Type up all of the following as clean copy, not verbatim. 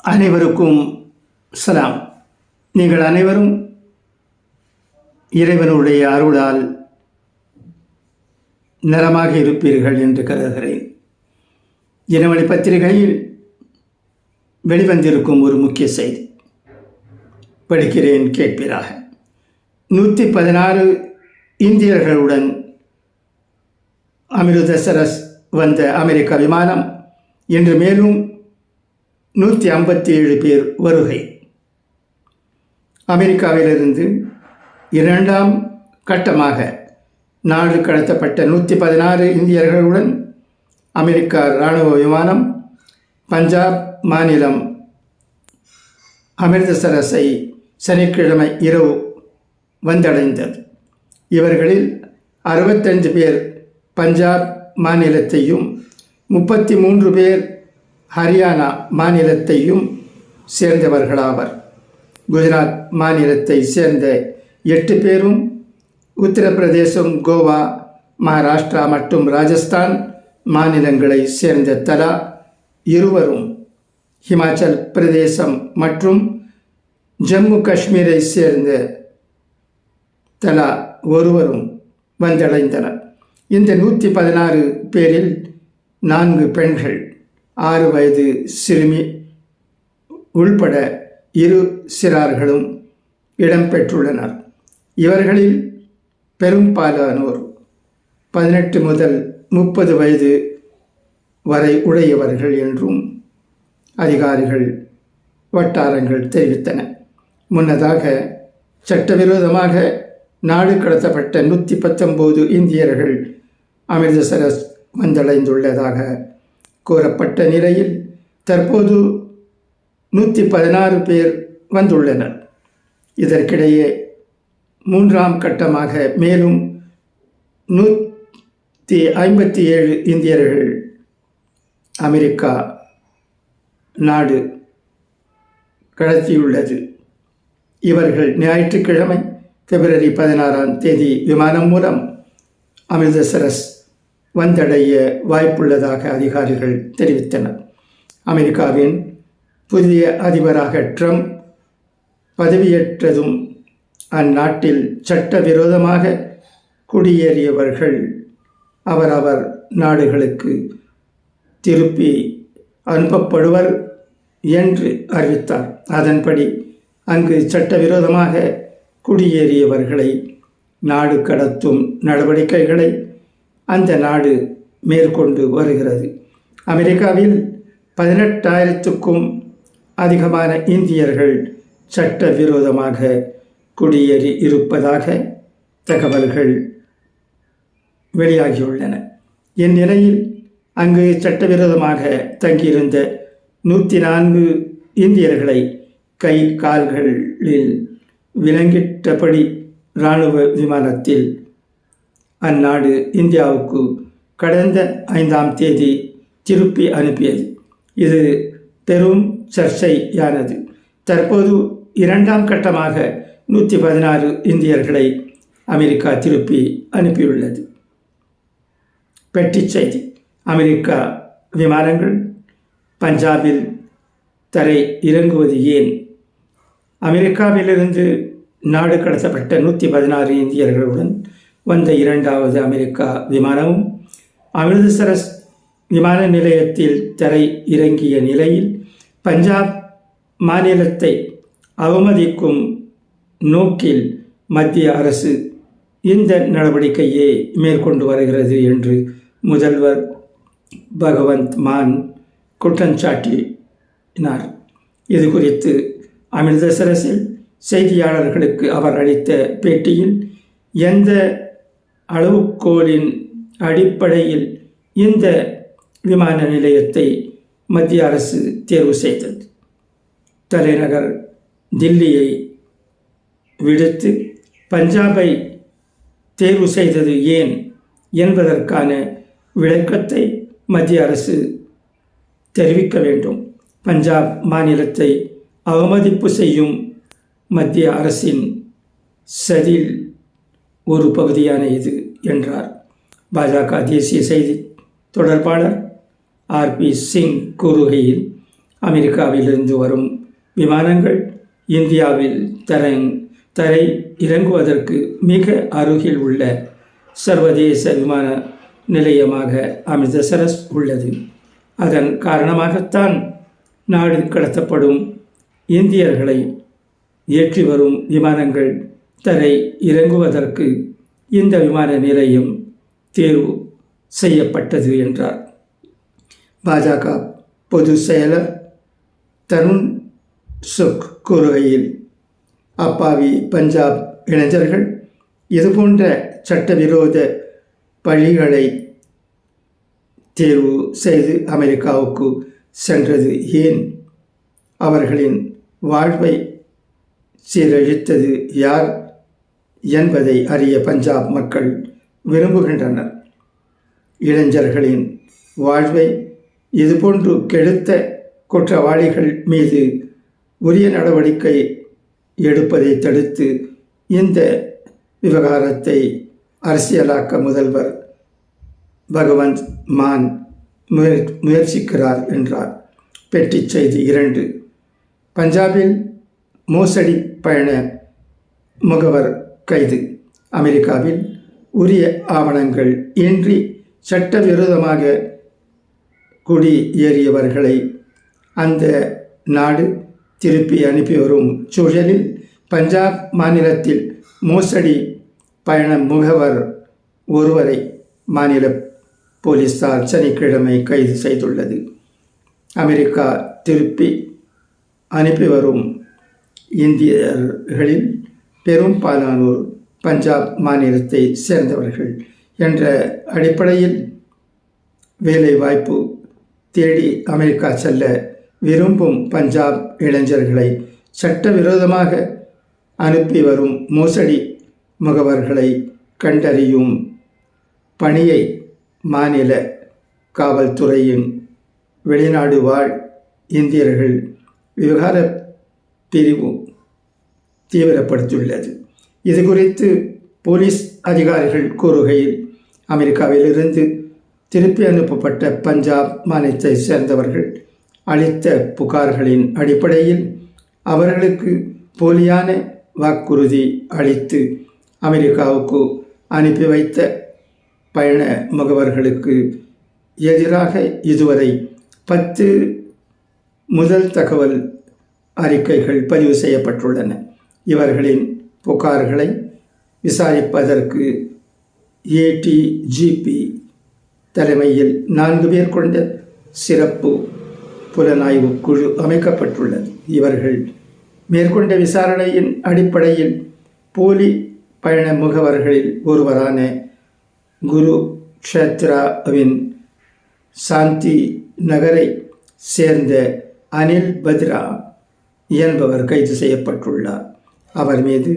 அனைவருக்கும் சலாம். நீங்கள் அனைவரும் இறைவனுடைய அருளால் நலமாக இருப்பீர்கள் என்று கருதுகிறேன். தினமணி பத்திரிகையில் வெளிவந்திருக்கும் ஒரு முக்கிய செய்தி படிக்கிறேன், கேட்பீராக. 116 இந்தியர்களுடன் அமிர்தசரஸ் வந்த அமெரிக்க விமானம் இன்று மேலும் 157 பேர் வருகை. அமெரிக்காவிலிருந்து இரண்டாம் கட்டமாக நாடு கடத்தப்பட்ட 116 இந்தியர்களுடன் அமெரிக்க இராணுவ விமானம் பஞ்சாப் மாநிலம் அமிர்தசரஸை சனிக்கிழமை இரவு வந்தடைந்தது. இவர்களில் 65 பேர் பஞ்சாப் மாநிலத்தையும் 33 பேர் ஹரியானா மாநிலத்தையும் சேர்ந்தவர்களாவர். குஜராத் மாநிலத்தை சேர்ந்த 8 பேரும் உத்தரப்பிரதேசம், கோவா, மகாராஷ்டிரா மற்றும் ராஜஸ்தான் மாநிலங்களை சேர்ந்த தலா 2வரும், ஹிமாச்சல் பிரதேசம் மற்றும் ஜம்மு காஷ்மீரை சேர்ந்த தலா 1வரும் வந்தடைந்தனர். இந்த 116 பேரில் 4 பெண்கள், 6 வயது சிறுமி உள்பட 2 சிறார்களும் இடம்பெற்றுள்ளனர். இவர்களில் பெரும்பாலானோர் 18 முதல் 30 வயது வரை உடையவர்கள் என்றும் அதிகாரிகள் வட்டாரங்கள் தெரிவித்தன. முன்னதாக சட்டவிரோதமாக நாடு கடத்தப்பட்ட 119 இந்தியர்கள் அமிர்தசரஸ் வந்தடைந்துள்ளதாக கூறப்பட்ட நிலையில் தற்போது 116 பேர் வந்துள்ளனர். இதற்கிடையே 3ஆம் கட்டமாக மேலும் 157 இந்தியர்கள் அமெரிக்கா நாடு கடத்தியுள்ளது. இவர்கள் ஞாயிற்றுக்கிழமை பிப்ரவரி 16ஆம் தேதி விமானம் மூலம் அமிர்தசரஸ் வந்தடைய வாய்ப்புள்ளதாக அதிகாரிகள் தெரிவித்தனர். அமெரிக்காவின் புதிய அதிபராக ட்ரம்ப் பதவியேற்றதும் அந்நாட்டில் சட்டவிரோதமாக குடியேறியவர்கள் அவரவர் நாடுகளுக்கு திருப்பி அனுப்பப்படுவர் என்று அறிவித்தார். அதன்படி அங்கு சட்டவிரோதமாக குடியேறியவர்களை நாடு கடத்தும் நடவடிக்கைகளை அந்த நாடு மேற்கொண்டு வருகிறது. அமெரிக்காவில் 18,000க்கும் அதிகமான இந்தியர்கள் சட்டவிரோதமாக குடியேறி இருப்பதாக தகவல்கள் வெளியாகியுள்ளன. இந்நிலையில் அங்கு சட்டவிரோதமாக தங்கியிருந்த 104 இந்தியர்களை கை கால்களில் விலங்கிட்டபடி இராணுவ விமானத்தில் அந்நாடு இந்தியாவுக்கு கடந்த 5ஆம் தேதி திருப்பி அனுப்பியது. இது பெரும் சர்ச்சையானது. தற்போது 2ஆம் கட்டமாக 116 இந்தியர்களை அமெரிக்கா திருப்பி அனுப்பியுள்ளது. பெட்டி செய்தி: அமெரிக்கா விமானங்கள் பஞ்சாபில் தரை இறங்குவது ஏன்? அமெரிக்காவிலிருந்து நாடு கடத்தப்பட்ட 116 இந்தியர்களுடன் வந்த 2வது அமெரிக்கா விமானமும் அமிர்தசரஸ் விமான நிலையத்தில் தரை இறங்கிய நிலையில் பஞ்சாப் மாநிலத்தை அவமதிக்கும் நோக்கில் மத்திய அரசு இந்த நடவடிக்கையை மேற்கொண்டு வருகிறது என்று முதல்வர் பகவந்த் மான் குற்றஞ்சாட்டினார். இது குறித்து அமிர்தசரஸில் செய்தியாளர்களுக்கு அவர் அளித்த பேட்டியில், எந்த அளவுகோலின் அடிப்படையில் இந்த விமான நிலையத்தை மத்திய அரசு தேர்வு செய்தது? தலைநகர் தில்லியை விடுத்து பஞ்சாபை தேர்வு செய்தது ஏன் என்பதற்கான விளக்கத்தை மத்திய அரசு தெரிவிக்க வேண்டும். பஞ்சாப் மாநிலத்தை அவமதிப்பு செய்யும் மத்திய அரசின் சதியில் ஒரு பகுதியான இது என்றார். பாஜக தேசிய செய்தி தொடர்பாளர் RP சிங் கூறுகையில், அமெரிக்காவிலிருந்து வரும் விமானங்கள் இந்தியாவில் தரை இறங்குவதற்கு மிக அருகில் உள்ள சர்வதேச விமான நிலையமாக அமிர்தசரஸ் உள்ளது. அதன் காரணமாகத்தான் நாடு கடத்தப்படும் இந்தியர்களை ஏற்றி வரும் விமானங்கள் தரை இறங்குவதற்கு இந்த விமான நிலையம் தேர்வு செய்யப்பட்டது என்றார். பாஜக பொதுச் செயலர் தருண் சுக் கூறுகையில், அப்பாவி பஞ்சாப் இளைஞர்கள் இதுபோன்ற சட்டவிரோத வழிகளை தேர்வு செய்து அமெரிக்காவுக்கு சென்றது ஏன்? அவர்களின் வாழ்வை சீரழித்தது யார் என்பதை அறிய பஞ்சாப் மக்கள் விரும்புகின்றனர். இளைஞர்களின் வாழ்வை இதுபோன்று கெடுத்த குற்றவாளிகள் மீது உரிய நடவடிக்கை எடுப்பதை தடுத்து இந்த விவகாரத்தை அரசியலாக்க முதல்வர் பகவந்த் மான் முயற்சிக்கிறார் என்றார். பெட்டி செய்தி 2. பஞ்சாபில் மோசடி பயண முகவர் கைது. அமெரிக்காவில் உரிய ஆவணங்கள் இன்றி சட்டவிரோதமாக குடியேறியவர்களை அந்த நாடு திருப்பி அனுப்பி வரும் சூழலில் பஞ்சாப் மாநிலத்தில் மோசடி பயண முகவர் ஒருவரை மாநில போலீசார் சனிக்கிழமை கைது செய்துள்ளது. அமெரிக்கா திருப்பி அனுப்பி வரும் இந்தியர்களில் பெரும்பாலானோர் பஞ்சாப் மாநிலத்தை சேர்ந்தவர்கள் என்ற அடிப்படையில் வேலைவாய்ப்பு தேடி அமெரிக்கா செல்ல விரும்பும் பஞ்சாப் இளைஞர்களை சட்டவிரோதமாக அனுப்பி வரும் மோசடி முகவர்களை கண்டறியும் பணியை மாநில காவல்துறையின் வெளிநாடு வாழ் இந்தியர்கள் விவகார பிரிவு தீவிரப்படுத்தியுள்ளது. இது குறித்து போலீஸ் அதிகாரிகள் கூறுகையில், அமெரிக்காவிலிருந்து திருப்பி அனுப்பப்பட்ட பஞ்சாப் மாநிலத்தை சேர்ந்தவர்கள் அளித்த புகார்களின் அடிப்படையில் அவர்களுக்கு போலியான வாக்குறுதி அளித்து அமெரிக்காவுக்கு அனுப்பி வைத்த பயண முகவர்களுக்கு எதிராக இதுவரை 10 முதல் தகவல் அறிக்கைகள் பதிவு செய்யப்பட்டுள்ளன. இவர்களின் புகார்களை விசாரிப்பதற்கு ATGP தலைமையில் 4 பேர் கொண்ட சிறப்பு புலனாய்வு குழு அமைக்கப்பட்டுள்ளது. இவர்கள் மேற்கொண்ட விசாரணையின் அடிப்படையில் போலி பயண முகவர்களில் ஒருவரான குரு க்ஷேத்ராவின் சாந்தி நகரை சேர்ந்த அனில் பத்ரா என்பவர் கைது செய்யப்பட்டுள்ளார். அவர் மீது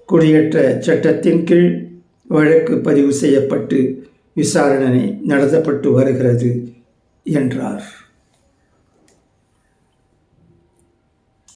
குடியேற்ற சட்டத்தின் கீழ் வழக்கு பதிவு செய்யப்பட்டு விசாரணை நடத்தப்பட்டு வருகிறது என்றார்.